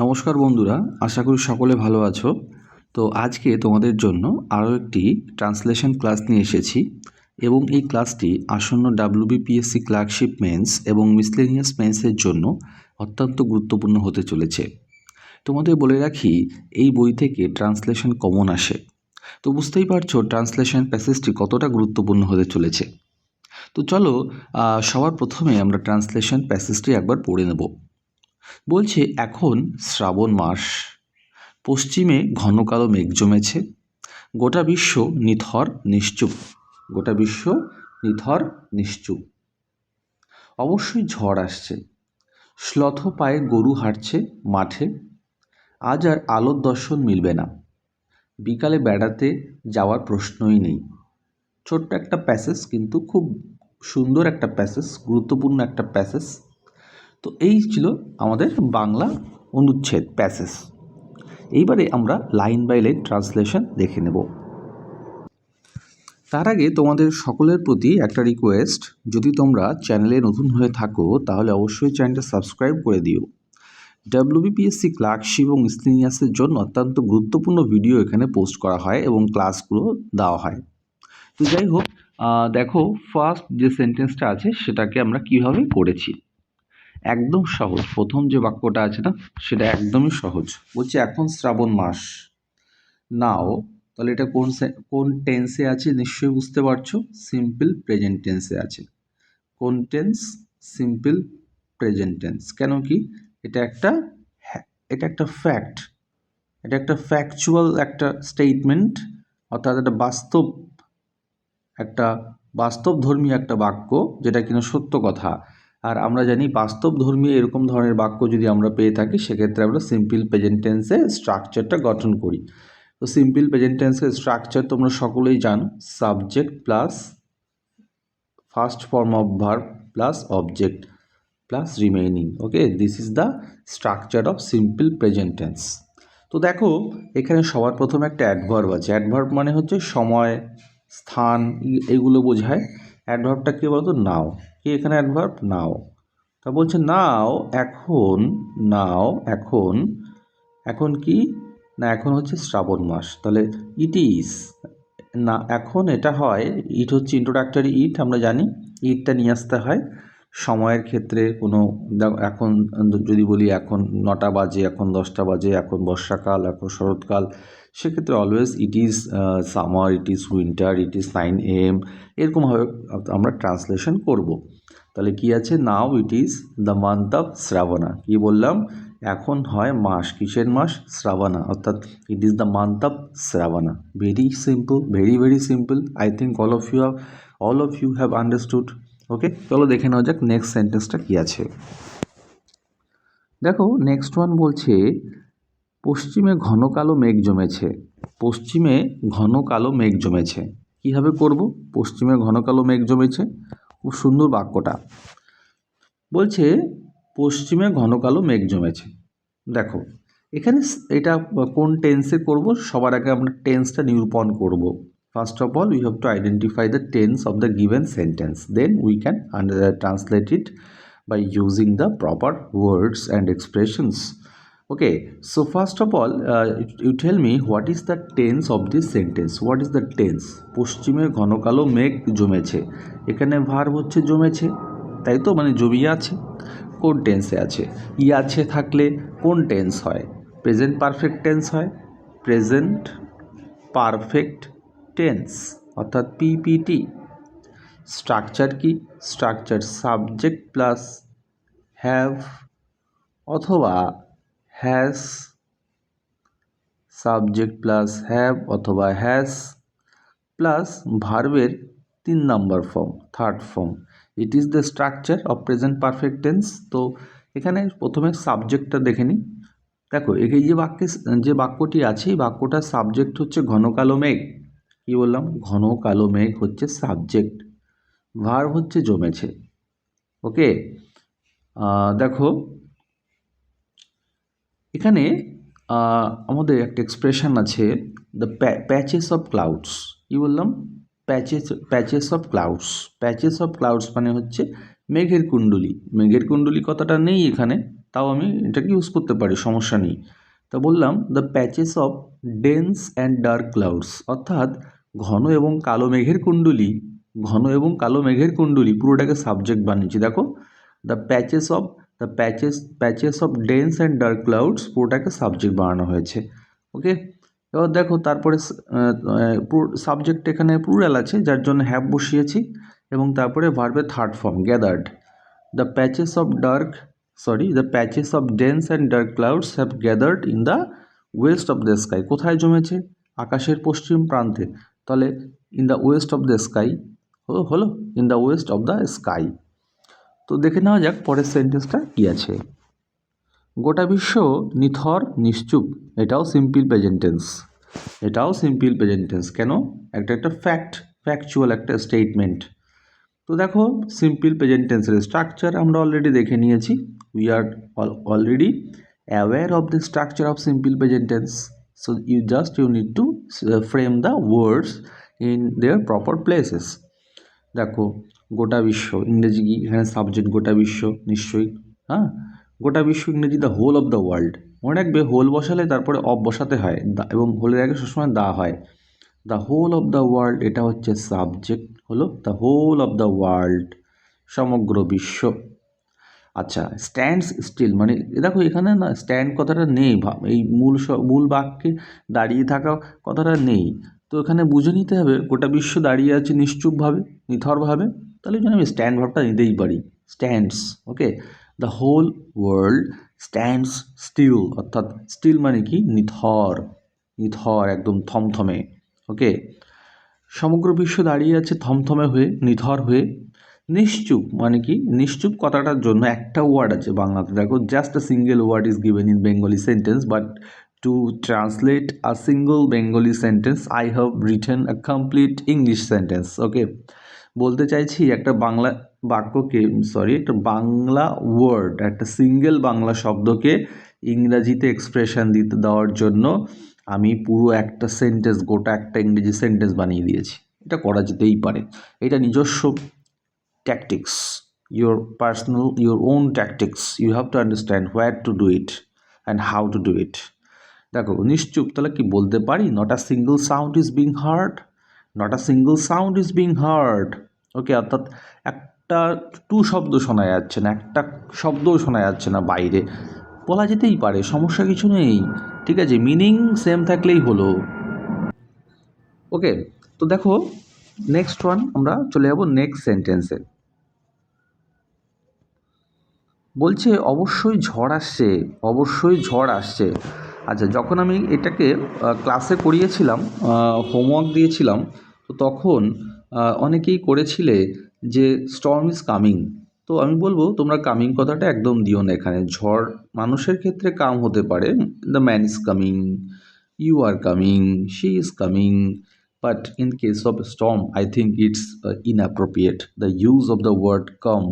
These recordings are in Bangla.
নমস্কার বন্ধুরা, আশা করি সকলে ভালো আছো। তো আজকে তোমাদের জন্য আরও একটি ট্রান্সলেশন ক্লাস নিয়ে এসেছি এবং এই ক্লাসটি আসন্ন WBPSC ক্লার্কশিপ মেন্স এবং মিসলেনিয়াস মেন্সের জন্য অত্যন্ত গুরুত্বপূর্ণ হতে চলেছে। তোমাদের বলে রাখি, এই বই থেকে ট্রান্সলেশন কমন আসে, তো বুঝতেই পারছো ট্রান্সলেশন প্যাসেজটি কতটা গুরুত্বপূর্ণ হতে চলেছে। তো চলো সবার প্রথমে আমরা ট্রান্সলেশন প্যাসেজটি একবার পড়ে নেব। বলছে, এখন শ্রাবণ মাস, পশ্চিমে ঘন কালো মেঘ জমেছে, গোটা বিশ্ব নিথর নিশ্চুপ, গোটা বিশ্ব নিথর নিশ্চুপ। অবশ্যই ঝড় আসছে, শ্লথ পায়ে গরু হাঁটছে মাঠে, আজ আর আলোর দর্শন মিলবে না, বিকালে বেড়াতে যাওয়ার প্রশ্নই নেই। ছোট্ট একটা প্যাসেজ, কিন্তু খুব সুন্দর একটা প্যাসেজ, গুরুত্বপূর্ণ একটা প্যাসেজ। তো এই ছিল আমাদের বাংলা অনুচ্ছেদ প্যাসেজ। এইবারে আমরা লাইন বাই লাইন ট্রান্সলেশন দেখে নেব। তার আগে তোমাদের সকলের প্রতি একটা রিকোয়েস্ট, যদি তোমরা চ্যানেলে নতুন হয়ে থাকো তাহলে অবশ্যই চ্যানেলটা সাবস্ক্রাইব করে দিও। WBPSC ক্লার্কশিপ এবং মিসলেনিয়াসের জন্য অত্যন্ত গুরুত্বপূর্ণ ভিডিও এখানে পোস্ট করা হয় এবং ক্লাসগুলো দেওয়া হয়। তো যাই হোক, দেখো ফার্স্ট যে সেন্টেন্সটা আছে সেটাকে আমরা কিভাবে করেছি। একদম সহজ, প্রথম যে বাক্যটা আছে না, সেটা একদমই সহজ। বলছে এখন শ্রাবণ মাস, নাও, তাহলে এটা কোন টেন্সে আছে নিশ্চয়ই বুঝতে পারছো, সিম্পল প্রেজেন্ট টেন্সে আছে। কোন টেন্স? Simple present tense. কেন কি? এটা একটা ফ্যাক্ট, এটা একটা ফ্যাকচুয়াল একটা স্টেটমেন্ট, অর্থাৎ একটা বাস্তবধর্মী একটা বাক্য, যেটা কিনা সত্য কথা। আর আমরা জানি বাস্তবধর্মী এরকম ধরনের বাক্য যদি আমরা পেয়ে থাকি, সেক্ষেত্রে আমরা সিম্পল প্রেজেন্ট টেন্সে স্ট্রাকচারটা গঠন করি। তো সিম্পল প্রেজেন্ট টেন্সের স্ট্রাকচার তোমরা সকলেই জানো, subject plus first form of verb plus object plus remaining. Okay, this is the structure of simple present tense. তো দেখো, এখানে সবার প্রথমে একটা অ্যাডভার্ব আছে। অ্যাডভার্ব মানে হচ্ছে সময়, স্থান, এগুলো বোঝায়। অ্যাডভার্বটা কী বলতো? নাও। কি এখানে অ্যাডভার্ব? নাও। তা বলছে নাও, এখন, নাও এখন, এখন কি না, এখন হচ্ছে শ্রাবণ মাস। তাহলে ইট ইজ, না এখন এটা হয়, ইট হচ্ছে ইন্ট্রোডাক্টরি ইট, আমরা জানি ইটটা নিয়ে আসতে হয় সময়ের ক্ষেত্রে। কোনো এখন যদি বলি এখন 9টা বাজে, এখন 10টা বাজে, এখন বর্ষাকাল, এখন শরৎকাল, সেক্ষেত্রে always it is summer, it is winter, it is 9 AM, এরকমভাবে আমরা ট্রান্সলেশন করব। তাহলে কি আছে? Now it is the month of Shravana. কি বললাম? এখন হয় মাস, কিসের মাস? শ্রাবণা, অর্থাৎ it is the month of Shravana. Very simple, very simple. I think all of you have understood. Okay, চলো দেখে নেওয়া যাক নেক্সট সেন্টেন্সটা কি আছে। দেখো নেক্সট ওয়ান বলছে, পশ্চিমে ঘন কালো মেঘ জমেছে। পশ্চিমে ঘন কালো মেঘ জমেছে, কীভাবে করব? পশ্চিমে ঘন কালো মেঘ জমেছে, খুব সুন্দর বাক্যটা। বলছে পশ্চিমে ঘন কালো মেঘ জমেছে। দেখো এখানে এটা কোন টেন্সে করব, সবার আগে আমরা টেন্সটা নিরূপণ করব। First of all we have to identify the tense of the given sentence, then we can translate it by using the proper words and expressions. Okay, so first of all, you tell me what is the tense of this sentence. What is the tense? পশ্চিমে ঘন কালো মেঘ জমেছে, এখানে ভার্ব হচ্ছে জমেছে, তাই তো, মানে জমিয়ে আছে। কোন টেন্সে আছে? ই আছে থাকলে কোন টেন্স হয়? প্রেজেন্ট পারফেক্ট টেন্স হয়, প্রেজেন্ট পারফেক্ট টেন্স, অর্থাৎ PPT। স্ট্রাকচার কি? স্ট্রাকচার সাবজেক্ট প্লাস হ্যাভ অথবা হ্যাজ, সাবজেক্ট প্লাস হ্যাভ অথবা হ্যাজ প্লাস ভার্বের 3 নম্বর form, third form. It is the structure of present perfect tense. তো এখানে প্রথমে সাবজেক্টটা দেখে নিই। দেখো এই যে বাক্যটি আছে, এই বাক্যটার সাবজেক্ট হচ্ছে ঘন কালো মেঘ। কী বললাম? ঘন কালো মেঘ হচ্ছে সাবজেক্ট, ভার্ব হচ্ছে জমেছে। ওকে, দেখো এখানে আমাদের একটা এক্সপ্রেশন আছে, দ্য প্যাচেস অফ ক্লাউডস। কী বললাম? প্যাচেস অফ ক্লাউডস মানে হচ্ছে মেঘের কুণ্ডলী। মেঘের কুণ্ডলী কথাটা নেই এখানে, তাও আমি এটাকে ইউজ করতে পারি, সমস্যা নেই। তা বললাম the patches of dense and dark clouds, অর্থাৎ ঘন এবং কালো মেঘের কুণ্ডলী, ঘন এবং কালো মেঘের কুণ্ডলী পুরোটাকে সাবজেক্ট বানিয়েছি। দেখো the patches of dense and dark clouds পুরোটাকে সাবজেক্ট বানানো হয়েছে। ওকে, এবার দেখো তারপরে সাবজেক্ট এখানে প্লুরাল আছে যার জন্য হ্যাভ বসিয়েছি, এবং তারপরে ভার্বের third form gathered. The patches of dense and dark clouds have gathered in the west of the sky. কোথায় জমেছে? আকাশের পশ্চিম প্রান্তে। তাহলে in the west of the sky হলো in the west of the sky. তো দেখে নেওয়া যাক পরের সেন্টেন্সটা কী আছে। গোটা বিশ্ব নিথর নিশ্চুপ, এটাও সিম্পল প্রেজেন্ট টেন্স, এটাও সিম্পল প্রেজেন্ট টেন্স। কেন? একটা ফ্যাকচুয়াল একটা স্টেটমেন্ট। তো দেখো সিম্পল প্রেজেন্ট টেন্সের স্ট্রাকচার আমরা অলরেডি দেখে নিয়েছি। We are already aware of the structure of simple present tense. So you need to frame the words in their proper places. দেখো গোটা বিশ্ব, ইংরেজি কি? এখানে সাবজেক্ট গোটা বিশ্ব, নিশ্চয়ই। হ্যাঁ, গোটা বিশ্ব ইংরেজি the whole of the world. মনে রাখবে হোল বসালে তারপরে অফ বসাতে হয়, এবং হোলের আগে সবসময় দা হয়। The whole of the world এটা হচ্ছে সাবজেক্ট, হলো the whole of the world, সমগ্র বিশ্ব। আচ্ছা, স্ট্যান্ডস স্টিল মানে দেখো এখানে না স্ট্যান্ড কথাটা নেই, এই মূল বাক্যে দাঁড়িয়ে থাকা কথাটা নেই। তো এখানে বুঝে নিতে হবে গোটা বিশ্ব দাঁড়িয়ে আছে নিশ্চুপভাবে, নিথরভাবে, তাহলে জন্য আমি স্ট্যান্ড ভাবটা নিতেই পারি, stands. Okay, the whole world stands still, অর্থাৎ স্টিল মানে কি? নিথর, নিথর একদম থমথমে। ওকে, সমগ্র বিশ্ব দাঁড়িয়ে আছে থমথমে হয়ে, নিথর হয়ে। নিশ্চুপ মানে কি? নিশ্চুপ কথাটার জন্য একটা ওয়ার্ড আছে বাংলাতে, দেখো just a single word is given in Bengali sentence, but to translate a single Bengali sentence I have written a complete English sentence. Okay, বলতে চাইছি একটা বাংলা বাক্যকে, একটা বাংলা ওয়ার্ড, একটা সিঙ্গেল বাংলা শব্দকে ইংরাজিতে এক্সপ্রেশন দেওয়ার জন্য আমি পুরো একটা সেন্টেন্স, গোটা একটা ইংরেজি সেন্টেন্স বানিয়ে দিয়েছি। এটা করা যেতেই পারে, এটা নিজস্ব tactics, your own tactics. You have to understand where to do it and how to do it. দেখো নিশ্চুপ, তাহলে কি বলতে পারি? Not a single sound is being heard, not a single sound is being heard. Okay, অর্থাৎ একটা টু শব্দ শোনা যাচ্ছে না, একটা শব্দও শোনা যাচ্ছে না বাইরে, বলা যেতেই পারে, সমস্যা কিছু নেই। ঠিক আছে, মিনিং সেম থাকলেই হলো। ওকে, তো দেখো নেক্সট ওয়ান, আমরা চলে যাব নেক্সট সেন্টেন্সে। বলছে অবশ্যই ঝড় আসছে, অবশ্যই ঝড় আসছে। আচ্ছা, যখন আমি এটাকে ক্লাসে করিয়েছিলাম, হোমওয়ার্ক দিয়েছিলাম, তো তখন অনেকেই করেছিলে যে স্টর্ম ইজ কামিং। তো আমি বলবো তোমরা কামিং কথাটা একদম দিও না এখানে। ঝড় মানুষের ক্ষেত্রে কাম হতে পারে, the man is coming, you are coming, she is coming, but in case of storm I think it's inappropriate. The use of the word come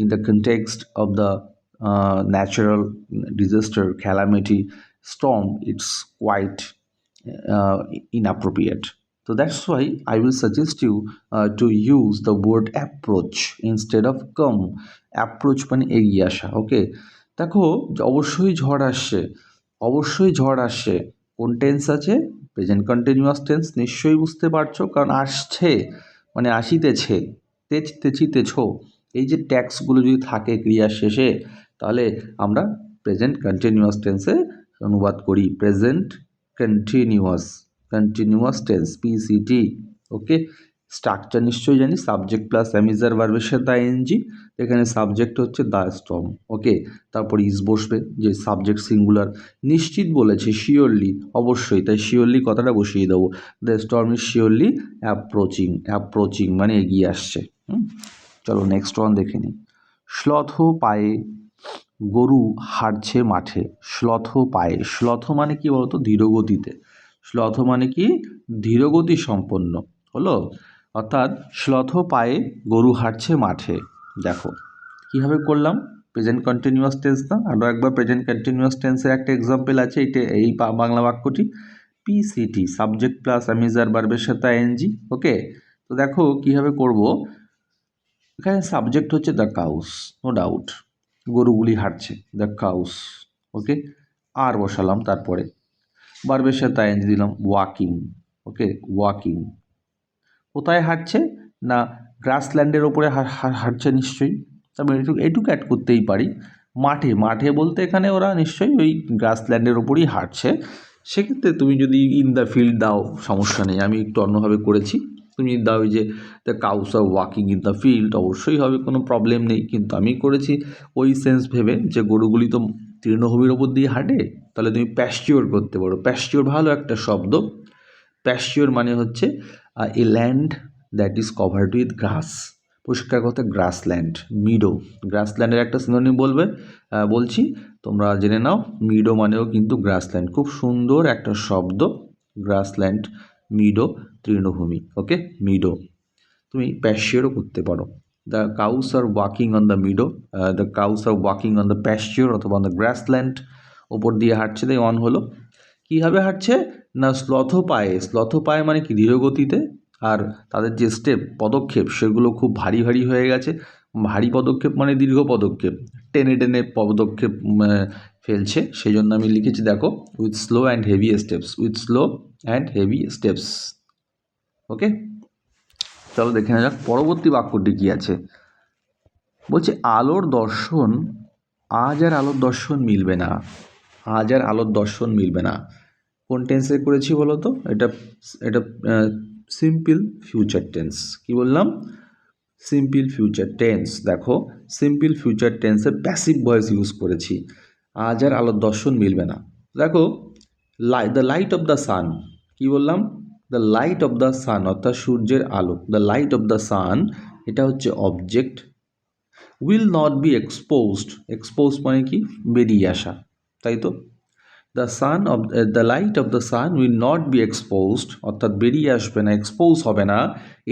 in the context of the natural disaster, calamity, storm, it's quite uh, inappropriate. So that's why I will suggest you to use the word approach instead of come. Approach মানে এগিয়ে আসা। ওকে, দেখো অবশ্যই ঝড় আসছে, অবশ্যই ঝড় আসছে, কোন টেন্স আছে? Present continuous tense. নিশ্চয়ই বুঝতে পারছো, কারণ আসছে মানে আসিতেছে, তেছিতেছ, এই যে ট্যাক্সগুলো যদি থাকে ক্রিয়ার শেষে, তাহলে আমরা প্রেজেন্ট কন্টিনিউয়াস টেন্সে অনুবাদ করি, প্রেজেন্ট কন্টিনিউয়াস টেন্স, পিসিটি। ওকে, স্ট্রাকচার নিশ্চয়ই জানি, সাবজেক্ট প্লাস অ্যামিজার ভার্বের সাথে আইএনজি। এখানে সাবজেক্ট হচ্ছে দ্য স্টর্ম। ওকে, তারপর ইজ বসবে, যে সাবজেক্ট সিঙ্গুলার। নিশ্চিত বলেছে, শিওরলি, অবশ্যই, তাই শিওরলি কথাটা বসিয়ে দেবো। The storm is surely approaching, approaching মানে এগিয়ে আসছে। চলো নেক্সট ওয়ান দেখে নিই। শ্লথ পায়ে গরু হাঁটছে মাঠে, শ্লথ পায়ে, শ্লথ মানে কি বলতো? ধীরগতিতে। শ্লথ মানে কি? ধীরগতি সম্পন্ন, হলো। অর্থাৎ শ্লথ পায়ে গরু হাঁটছে মাঠে। দেখো কীভাবে করলাম, প্রেজেন্ট কন্টিনিউয়াস টেন্স না? আরও একবার প্রেজেন্ট কন্টিনিউয়াস টেন্সের একটা এক্সাম্পল আছে, এই বাংলা বাক্যটি পিসিটি, সাবজেক্ট প্লাস অ্যামিজার ভার্বের সাথে আইএনজি। ওকে, তো দেখো কীভাবে করব। এখানে সাবজেক্ট হচ্ছে দ্য কাউস, নো ডাউট। গরুগুলি হাঁটছে, দ্য কাউস। ওকে, আর বসালাম, তারপরে ভার্বের সাথে আইএনজি দিলাম, ওয়াকিং। ওকে, ওয়াকিং। কোথায় হাঁটছে? না গ্রাসল্যান্ডের ওপরে হাঁটছে নিশ্চয়ই, তবে এইটুকু অ্যাড করতেই পারি, মাঠে। মাঠে বলতে এখানে ওরা নিশ্চয়ই ওই গ্রাসল্যান্ডের ওপরই হাঁটছে। সেক্ষেত্রে তুমি যদি ইন দ্য ফিল্ড দাও সমস্যা নেই, আমি একটু অন্যভাবে করেছি। তুমি দাও যে the cows are walking in the field, অবশ্যই হবে, কোনো প্রবলেম নেই। কিন্তু আমি করেছি ওই সেন্স ভেবে যে গরুগুলি তো তৃণভূমির ওপর দিয়ে হাঁটে, তাহলে তুমি প্যাস্টিওর করতে পারো। প্যাস্টিওর ভালো একটা শব্দ। প্যাস্টিওর মানে হচ্ছে a land that is covered with grass. পরিষ্কার কথা, গ্রাসল্যান্ড, মিডো। গ্রাসল্যান্ডের একটা সিনোনিম বলছি, তোমরা জেনে নাও। মিডো মানেও কিন্তু গ্রাসল্যান্ড, খুব সুন্দর একটা শব্দ, গ্রাসল্যান্ড, মিডো, তৃণভূমি। Okay, meadow. তুমি প্যাস্টিওরও করতে পারো। The cows are walking on the meadow, the cows are walking on the pasture অথবা অন দ্য গ্রাসল্যান্ড, ওপর দিয়ে হাঁটছে, তাই অন হলো। কীভাবে হাঁটছে? না স্লথ পায়ে। স্লথ পায়ে মানে কি? ধীরগতিতে। আর তাদের যে পদক্ষেপ সেগুলো খুব ভারী ভারী হয়ে গেছে। ভারী পদক্ষেপ মানে দীর্ঘ পদক্ষেপ, টেনে টেনে পদক্ষেপ ফেলছে। সেই জন্য আমি লিখেছি, দেখো, with slow and heavy steps, with slow and heavy steps. Okay, চলো দেখে নেওয়া যাক পরবর্তী বাক্যটি কী আছে। বলছে আলোর দর্শন, আজ আর আলোর দর্শন মিলবে না। আজ আর আলোর দর্শন মিলবে না। কোন টেন্সে করেছি বলো তো? এটা সিম্পল ফিউচার টেন্স। কি বললাম? Simple future tense. দেখো, সিম্পল ফিউচার টেন্সের প্যাসিভ ভয়েস ইউজ করেছি। আজ আর আলোর দর্শন মিলবে না। দেখো, the light of the sun. কি বললাম? The light of the sun, অর্থাৎ সূর্যের আলো। The light of the sun, এটা হচ্ছে object. Will not be exposed. Expose মানে কি? বেরিয়ে আসা, তাই তো? The light of the sun will not be exposed, অর্থাৎ বেরিয়ে আসবে না, এক্সপোজ হবে না,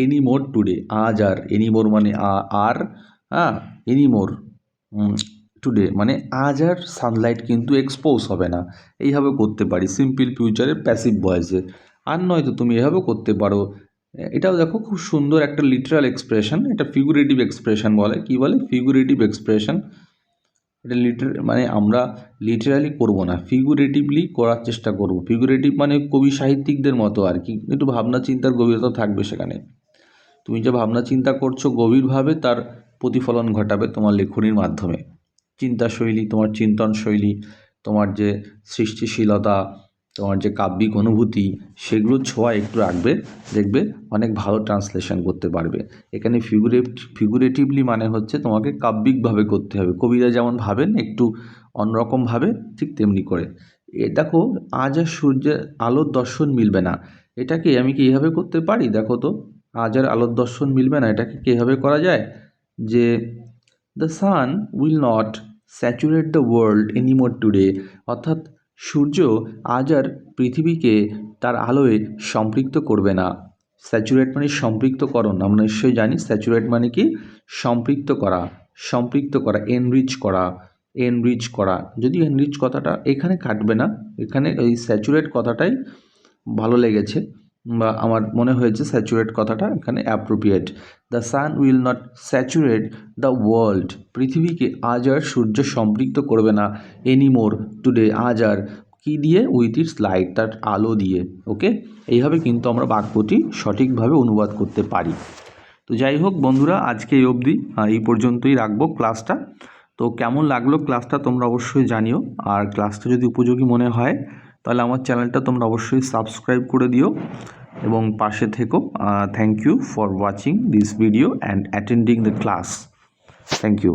এনিমোর টুডে, আজ আর। এনিমোর মানে আর, হ্যাঁ, এনিমোর টুডে মানে আজ আর সানলাইট কিন্তু এক্সপোজ হবে না। এইভাবে করতে পারি সিম্পল ফিউচারের প্যাসিভ ভয়েসে। আর নয়তো তুমি এভাবে করতে পারো। এটাও দেখো, খুব সুন্দর একটা লিটারাল এক্সপ্রেশন। এটা ফিগুরেটিভ এক্সপ্রেশন বলে। কি বলে? Figurative expression. এটা মানে আমরা লিটারালি করব না, ফিগুরেটিভলি করার চেষ্টা করব। ফিগুরেটিভ মানে কবি সাহিত্যিকদের মতো আর কি, একটু ভাবনা চিন্তার গভীরতা থাকবে সেখানে। তুমি যে ভাবনা চিন্তা করছো গভীরভাবে, তার প্রতিফলন ঘটাবে তোমার লেখনীর মাধ্যমে। চিন্তাশৈলী, তোমার চিন্তন শৈলী, তোমার যে সৃষ্টিশীলতা, তোমার যে কাব্যিক অনুভূতি, সেগুলোর ছোঁয়া একটু রাখবে, দেখবে অনেক ভালো ট্রান্সলেশন করতে পারবে। এখানে ফিগুরেটিভলি মানে হচ্ছে তোমাকে কাব্যিকভাবে করতে হবে। কবিরা যেমন ভাবেন একটু অন্যরকমভাবে, ঠিক তেমনি করে। দেখো, আজ আর সূর্যের আলোর দর্শন মিলবে না, এটাকে আমি কি এইভাবে করতে পারি? দেখো তো, আজ আর আলোর দর্শন মিলবে না, এটাকে কীভাবে করা যায়? যে the sun will not saturate the world anymore today, অর্থাৎ সূর্য আজ আর পৃথিবীকে তার আলোয় সম্পৃক্ত করবে না। স্যাচুরেট মানে সম্পৃক্তকরণ, আমরা নিশ্চয়ই জানি। স্যাচুরেট মানে কি? সম্পৃক্ত করা, সম্পৃক্ত করা, এনরিচ করা, এনরিচ করা। যদি এনরিচ কথাটা এখানে কাটবে না, এখানে ওই স্যাচুরেট কথাটাই ভালো লেগেছে, বা আমার মনে হয়েছে স্যাচুরেট কথাটা এখানে appropriate. The sun will not saturate the world, পৃথিবীকে আজ আর সূর্য সম্পৃক্ত করবে না, এনিমোর টুডে, আজ আর কী দিয়ে? উইথ ইটস লাইট, তার আলো দিয়ে। ওকে, এইভাবে কিন্তু আমরা বাক্যটি সঠিকভাবে অনুবাদ করতে পারি। তো যাই হোক বন্ধুরা, আজকে এই অবধি, এই পর্যন্তই রাখবো ক্লাসটা। তো কেমন লাগলো ক্লাসটা তোমরা অবশ্যই জানিও। আর ক্লাসটা যদি উপযোগী মনে হয় তাহলে আমার চ্যানেলটা তোমরা অবশ্যই সাবস্ক্রাইব করে দিও এবং পাশে থেকো। Thank you for watching this video and attending the class. Thank you.